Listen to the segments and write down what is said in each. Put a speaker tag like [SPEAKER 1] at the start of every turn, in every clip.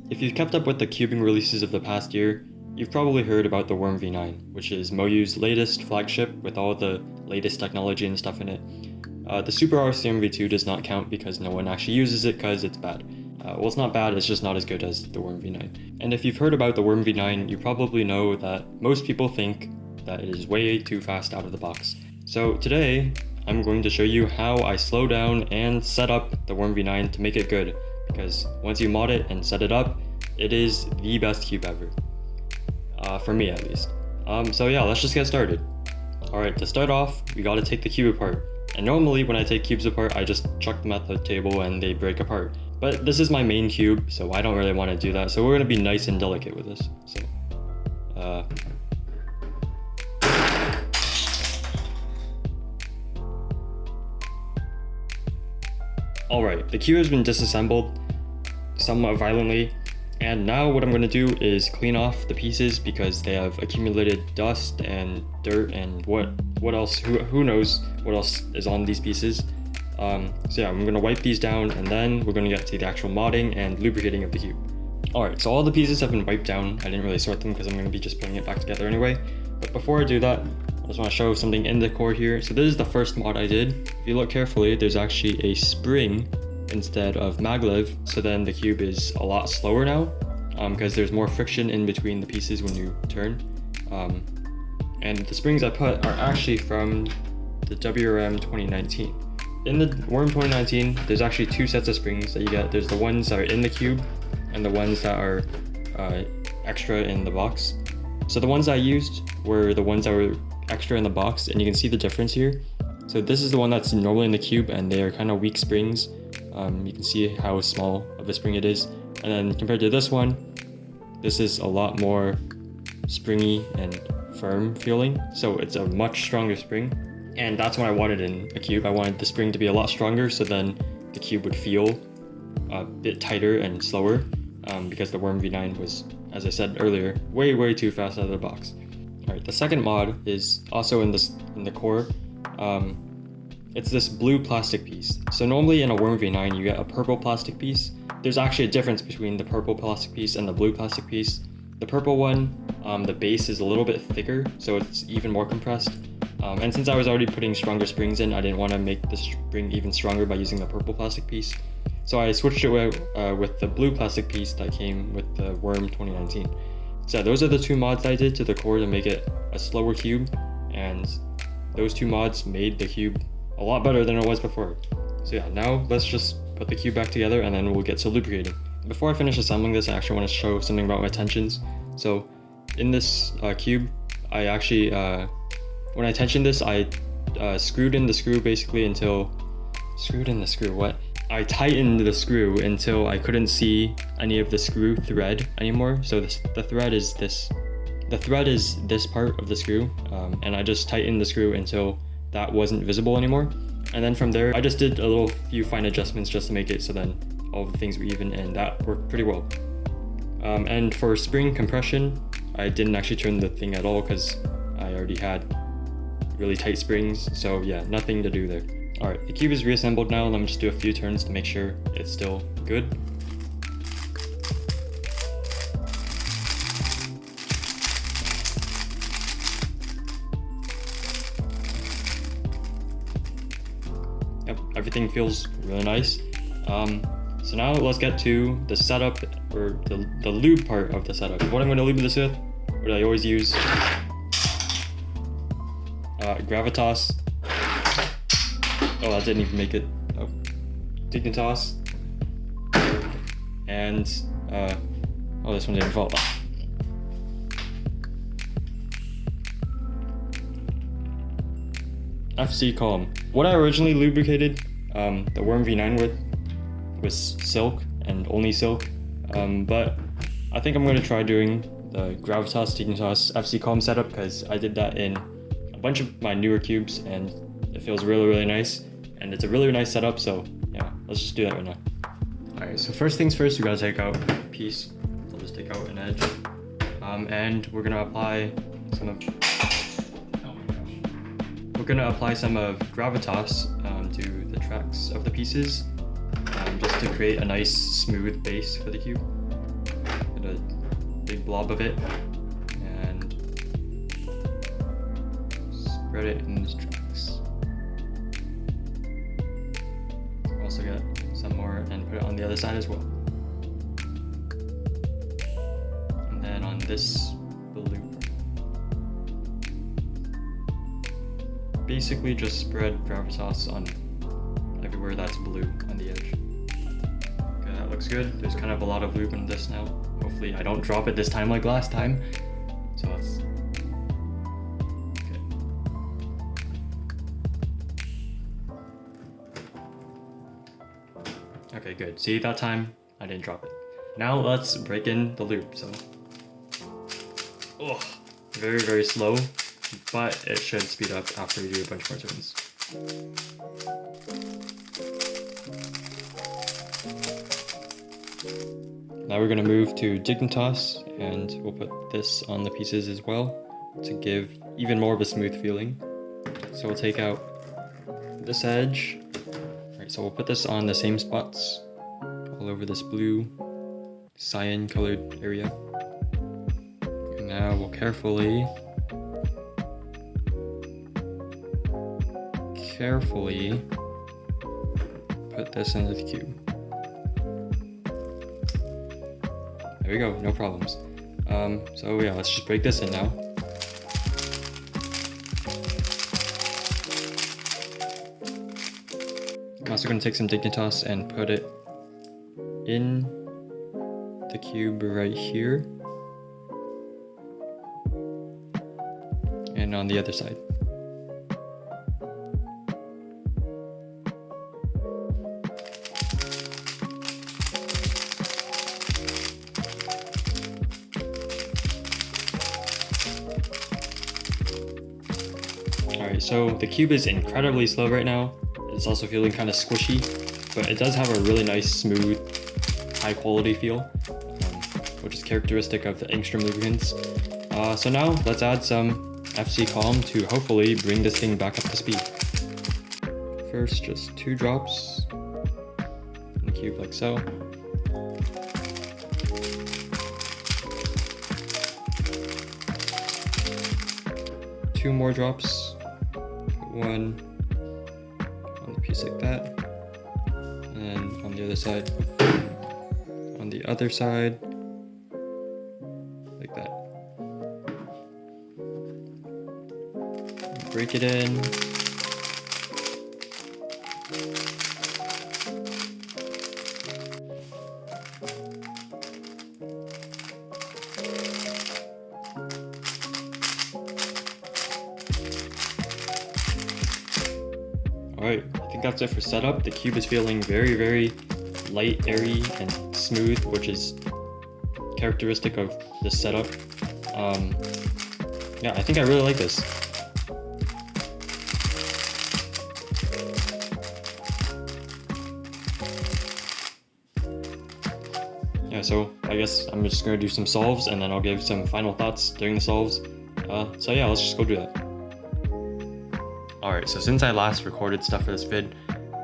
[SPEAKER 1] If you've kept up with the cubing releases of the past year, you've probably heard about the WRM V9, which is Moyu's latest flagship with all the latest technology and stuff in it. The Super RCM V2 does not count because no one actually uses it because it's bad. Well, it's not bad, it's just not as good as the WRM V9. And if you've heard about the WRM V9, you probably know that most people think that it is way too fast out of the box. So today, I'm going to show you how I slow down and set up the WRM V9 to make it good, because once you mod it and set it up, it is the best cube ever. For me at least. So yeah, let's just get started. Alright, to start off, we gotta take the cube apart. And normally when I take cubes apart, I just chuck them at the table and they break apart. But this is my main cube, so I don't really want to do that. So we're gonna be nice and delicate with this. So, Alright, the cube has been disassembled somewhat violently, and now what I'm going to do is clean off the pieces because they have accumulated dust and dirt and what else, who knows what else is on these pieces. So yeah, I'm going to wipe these down and then we're going to get to the actual modding and lubricating of the cube. Alright, so all the pieces have been wiped down. I didn't really sort them because I'm going to be just putting it back together anyway. But before I do that, I just want to show something in the core here. So this is the first mod I did. If you look carefully, there's actually a spring instead of maglev. So then the cube is a lot slower now because there's more friction in between the pieces when you turn. And the springs I put are actually from the WRM 2019. In the WRM 2019, there's actually two sets of springs that you get. There's the ones that are in the cube and the ones that are extra in the box. So the ones I used were the ones that were extra in the box, and you can see the difference here. So this is the one that's normally in the cube and they are kind of weak springs. You can see how small of a spring it is. And then compared to this one, this is a lot more springy and firm feeling. So it's a much stronger spring. And that's what I wanted in a cube. I wanted the spring to be a lot stronger so then the cube would feel a bit tighter and slower because the WRM V9 was, as I said earlier, way too fast out of the box. Alright, the second mod is also in the core. It's this blue plastic piece. So normally in a WRM V9 you get a purple plastic piece. There's actually a difference between the purple plastic piece and the blue plastic piece. The purple one, the base is a little bit thicker, so it's even more compressed. And since I was already putting stronger springs in, I didn't want to make the spring even stronger by using the purple plastic piece. So I switched it with the blue plastic piece that came with the WRM 2019. So those are the two mods I did to the core to make it a slower cube, and those two mods made the cube a lot better than it was before. So yeah, now let's just put the cube back together and then we'll get to lubricating. Before I finish assembling this, I actually want to show something about my tensions. So in this cube, I actually, when I tensioned this, I screwed in the screw basically until, I tightened the screw until I couldn't see any of the screw thread anymore. So the thread is this part of the screw, and I just tightened the screw until that wasn't visible anymore. And then from there, I just did a few fine adjustments just to make it so then all the things were even, and that worked pretty well. And for spring compression, I didn't actually turn the thing at all because I already had really tight springs. So yeah, nothing to do there. Alright, the cube is reassembled now. Let me just do a few turns to make sure it's still good. Yep, everything feels really nice. So now let's get to the setup, or the lube part of the setup. What I'm going to lube this with, what I always use, Gravitas. Oh, that didn't even make it. Oh, Dignitas. And oh, this one didn't fall. FC Calm. What I originally lubricated the WRM V9 with was silk and only silk, but I think I'm going to try doing the Gravitas Dignitas FC Calm setup because I did that in a bunch of my newer cubes and it feels really nice, and it's a really nice setup. So yeah, let's just do that right now. Alright, so first things first, we gotta take out a piece. I'll just take out an edge, and we're gonna apply some of Gravitas to the tracks of the pieces. just to create a nice smooth base for the cube. Get a big blob of it and spread it in these tracks. Also get some more and put it on the other side as well. And then on this blue, basically just spread gravitas on everywhere that's blue on the edge. Okay, that looks good. There's kind of a lot of lube in this now. Hopefully I don't drop it this time like last time. So that's okay. Okay, good. See, that time I didn't drop it. Now let's break in the lube. So, oh, very, very slow, but it should speed up after you do a bunch more turns. Now we're going to move to Dignitas, and we'll put this on the pieces as well to give even more of a smooth feeling. So we'll take out this edge. Alright, so we'll put this on the same spots all over this blue cyan colored area. And now we'll carefully put this into the cube. There we go, no problems. So yeah, let's just break this in now. I'm also going to take some Dignitas and put it in the cube right here. And on the other side. Alright, so the cube is incredibly slow right now. It's also feeling kind of squishy, but it does have a really nice, smooth, high quality feel, which is characteristic of the Angstrom lubricants. So now let's add some FC Calm to hopefully bring this thing back up to speed. First, just 2 drops in the cube like so. Two more drops. Put one on the piece like that, and on the other side, like that. Break it in. Alright, I think that's it for setup. The cube is feeling very, very light, airy, and smooth, which is characteristic of this setup. Yeah, I think I really like this. Yeah, so I guess I'm just gonna do some solves, and then I'll give some final thoughts during the solves. So yeah, let's just go do that. Alright, so since I last recorded stuff for this vid,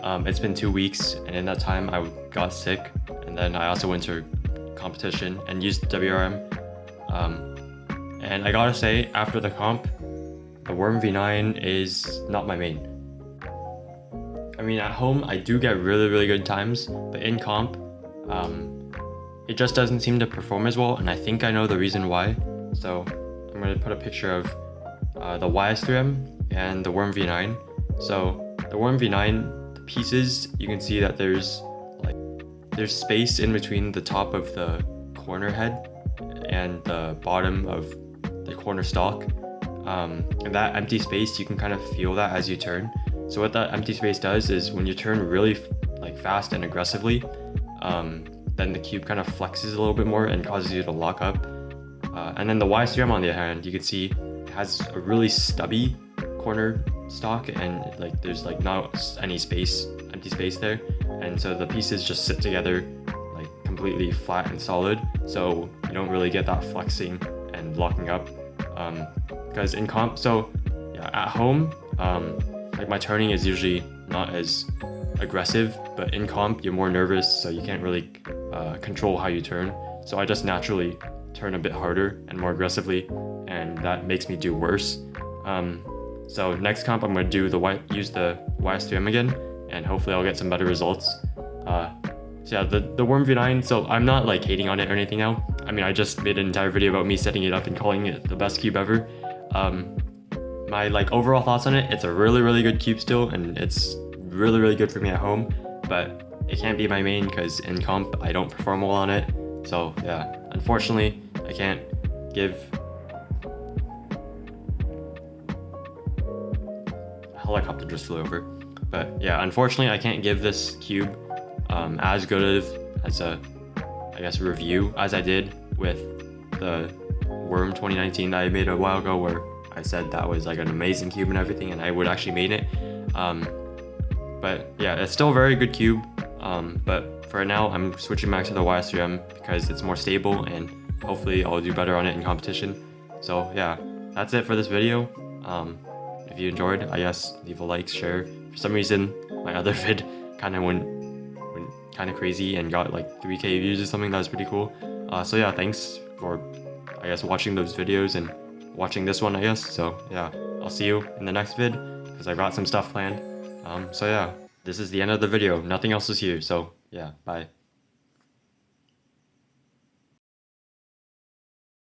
[SPEAKER 1] it's been 2 weeks, and in that time I got sick, and then I also went to competition and used WRM. And I gotta say, after the comp, the Worm V9 is not my main. I mean, at home I do get really, really good times, but in comp, it just doesn't seem to perform as well, and I think I know the reason why. So I'm gonna put a picture of the YS3M and the Worm V9. So the Worm V9, the pieces, you can see that there's space in between the top of the corner head and the bottom of the corner stalk. And that empty space, you can kind of feel that as you turn. So what that empty space does is when you turn really fast and aggressively, then the cube kind of flexes a little bit more and causes you to lock up. And then the YS3M on the other hand, you can see it has a really stubby corner stock, and there's not any empty space there, and so the pieces just sit together completely flat and solid, so you don't really get that flexing and locking up, because in comp, so yeah, at home, my turning is usually not as aggressive, but in comp you're more nervous, so you can't really control how you turn. So I just naturally turn a bit harder and more aggressively, and that makes me do worse. So next comp I'm going to use the YS3M again, and hopefully I'll get some better results. So yeah, the Worm V9, so I'm not like hating on it or anything now. I mean, I just made an entire video about me setting it up and calling it the best cube ever. My like overall thoughts on it, it's a really good cube still, and it's really good for me at home, but it can't be my main because in comp I don't perform well on it. So yeah, unfortunately I can't give... A helicopter just flew over. But yeah, unfortunately I can't give this cube as good as a, I guess, review as I did with the Worm 2019 that I made a while ago, where I said that was like an amazing cube and everything, and I would actually made it. But yeah, it's still a very good cube. But for now, I'm switching back to the YS3M because it's more stable, and hopefully I'll do better on it in competition. So yeah, that's it for this video. If you enjoyed, I guess leave a like, share. For some reason, my other vid kind of went kind of crazy and got like 3K views or something. That was pretty cool. So yeah, thanks for, I guess, watching those videos and watching this one, I guess. So yeah, I'll see you in the next vid because I got some stuff planned. So yeah, this is the end of the video. Nothing else is here. So yeah, bye.